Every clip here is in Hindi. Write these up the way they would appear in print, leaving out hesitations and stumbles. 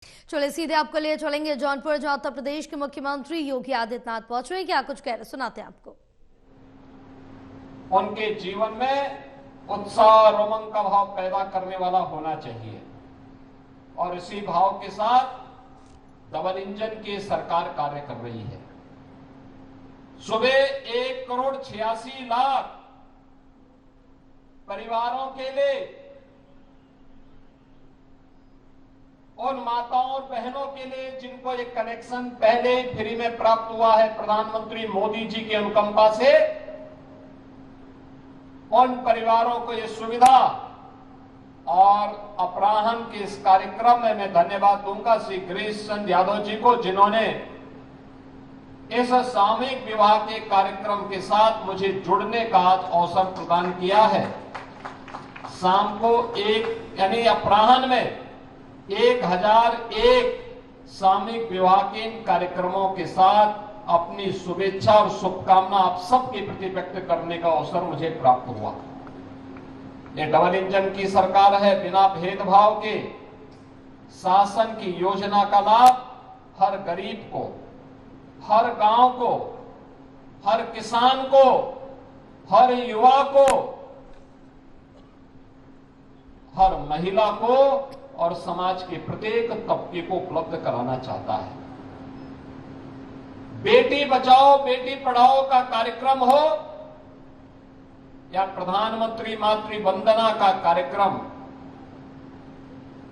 चलिए सीधे आपको लिए चलेंगे जौनपुर, जहां उत्तर प्रदेश के मुख्यमंत्री योगी आदित्यनाथ पहुंच रहे हैं। क्या कुछ कह रहे, सुनाते हैं आपको। उनके जीवन में उत्साह और उमंग का भाव पैदा करने वाला होना चाहिए और इसी भाव के साथ डबल इंजन की सरकार कार्य कर रही है। सुबह 1,86,00,000 परिवारों के लिए, उन माताओं और बहनों के लिए जिनको ये कनेक्शन पहले ही फ्री में प्राप्त हुआ है प्रधानमंत्री मोदी जी की अनुकंपा से, उन परिवारों को ये सुविधा और अपराहन के इस कार्यक्रम में मैं धन्यवाद दूंगा श्री गिरीश चंद्र यादव जी को, जिन्होंने इस सामूहिक विवाह के कार्यक्रम के साथ मुझे जुड़ने का अवसर प्रदान किया है। शाम को यानी अपराहन में 1001 सामूहिक विवाह के इन कार्यक्रमों के साथ अपनी शुभेच्छा और शुभकामना आप सबके प्रति व्यक्त करने का अवसर मुझे प्राप्त हुआ। ये डबल इंजन की सरकार है। बिना भेदभाव के शासन की योजना का लाभ हर गरीब को, हर गांव को, हर किसान को, हर युवा को, हर महिला को और समाज के प्रत्येक तबके को उपलब्ध कराना चाहता है। बेटी बचाओ बेटी पढ़ाओ का कार्यक्रम हो या प्रधानमंत्री मातृ वंदना का कार्यक्रम,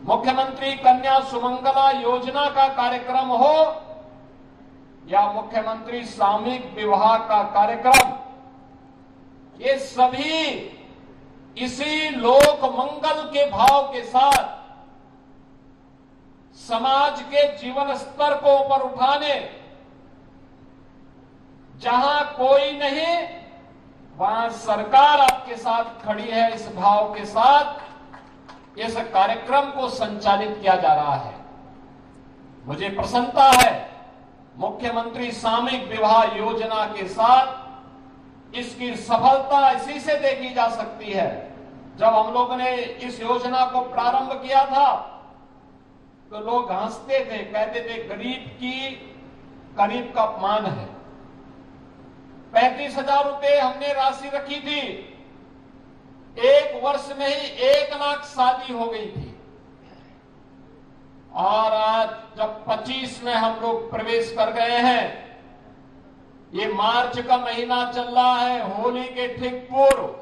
मुख्यमंत्री कन्या सुमंगला योजना का कार्यक्रम हो या मुख्यमंत्री सामूहिक विवाह का कार्यक्रम, ये सभी इसी लोक मंगल के भाव के साथ समाज के जीवन स्तर को ऊपर उठाने, जहां कोई नहीं वहां सरकार आपके साथ खड़ी है, इस भाव के साथ इस कार्यक्रम को संचालित किया जा रहा है। मुझे प्रसन्नता है मुख्यमंत्री सामूहिक विवाह योजना के साथ इसकी सफलता इसी से देखी जा सकती है। जब हम लोगों ने इस योजना को प्रारंभ किया था तो लोग हंसते थे, कहते थे गरीब का अपमान है। 35,000 रुपए हमने राशि रखी थी, एक वर्ष में ही 1 लाख शादी हो गई थी। और आज जब 25 में हम लोग प्रवेश कर गए हैं, ये मार्च का महीना चल रहा है, होली के ठीक पूर्व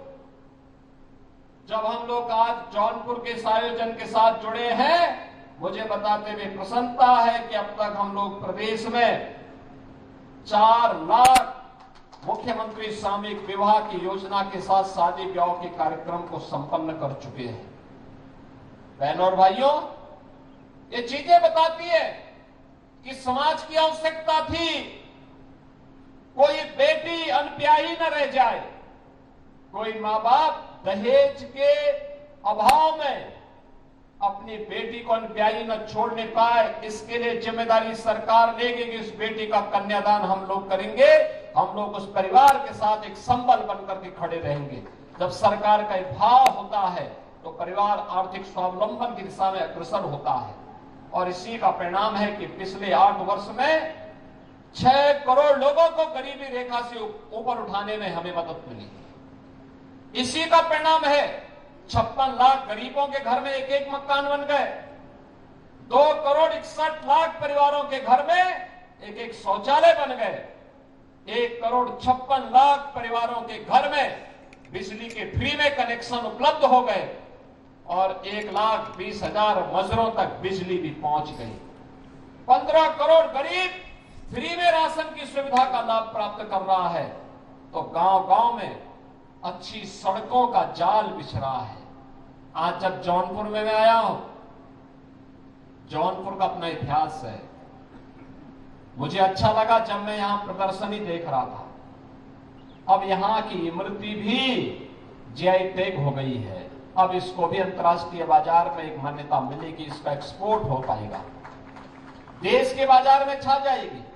जब हम लोग आज जौनपुर के इस आयोजन के साथ जुड़े हैं, मुझे बताते हुए प्रसन्नता है कि अब तक हम लोग प्रदेश में 4 लाख मुख्यमंत्री सामूहिक विवाह की योजना के साथ शादी ब्याह के कार्यक्रम को संपन्न कर चुके हैं। बहनों और भाइयों, ये चीजें बताती है कि समाज की आवश्यकता थी कोई बेटी अनब्याही न रह जाए, कोई मां बाप दहेज के अभाव में अपनी बेटी को अनब्याही न छोड़ने पाए। इसके लिए जिम्मेदारी सरकार लेगी कि उस बेटी का कन्यादान हम लोग करेंगे। हम लोग उस परिवार के साथ एक संबल बनकर के खड़े रहेंगे। जब सरकार का एक भाव होता है तो परिवार आर्थिक स्वावलंबन की दिशा में अग्रसर होता है और इसी का परिणाम है कि पिछले 8 वर्ष में 6 करोड़ लोगों को गरीबी रेखा से ऊपर उठाने में हमें मदद मिली। इसी का परिणाम है 56 लाख गरीबों के घर में एक मकान बन गए, 2,61,00,000 परिवारों के घर में एक शौचालय बन गए, 1,56,00,000 परिवारों के घर में बिजली के फ्री में कनेक्शन उपलब्ध हो गए और 1,20,000 मजरों तक बिजली भी पहुंच गई। 15 करोड़ गरीब फ्री में राशन की सुविधा का लाभ प्राप्त कर रहा है। तो गांव-गांव में अच्छी सड़कों का जाल बिछ रहा है। आज जब जौनपुर में मैं आया हूं, जौनपुर का अपना इतिहास है। मुझे अच्छा लगा जब मैं यहां प्रदर्शनी देख रहा था। अब यहां की इमरती भी जीआई टैग हो गई है। अब इसको भी अंतर्राष्ट्रीय बाजार में एक मान्यता मिलेगी, इसका एक्सपोर्ट हो पाएगा, देश के बाजार में छा जाएगी।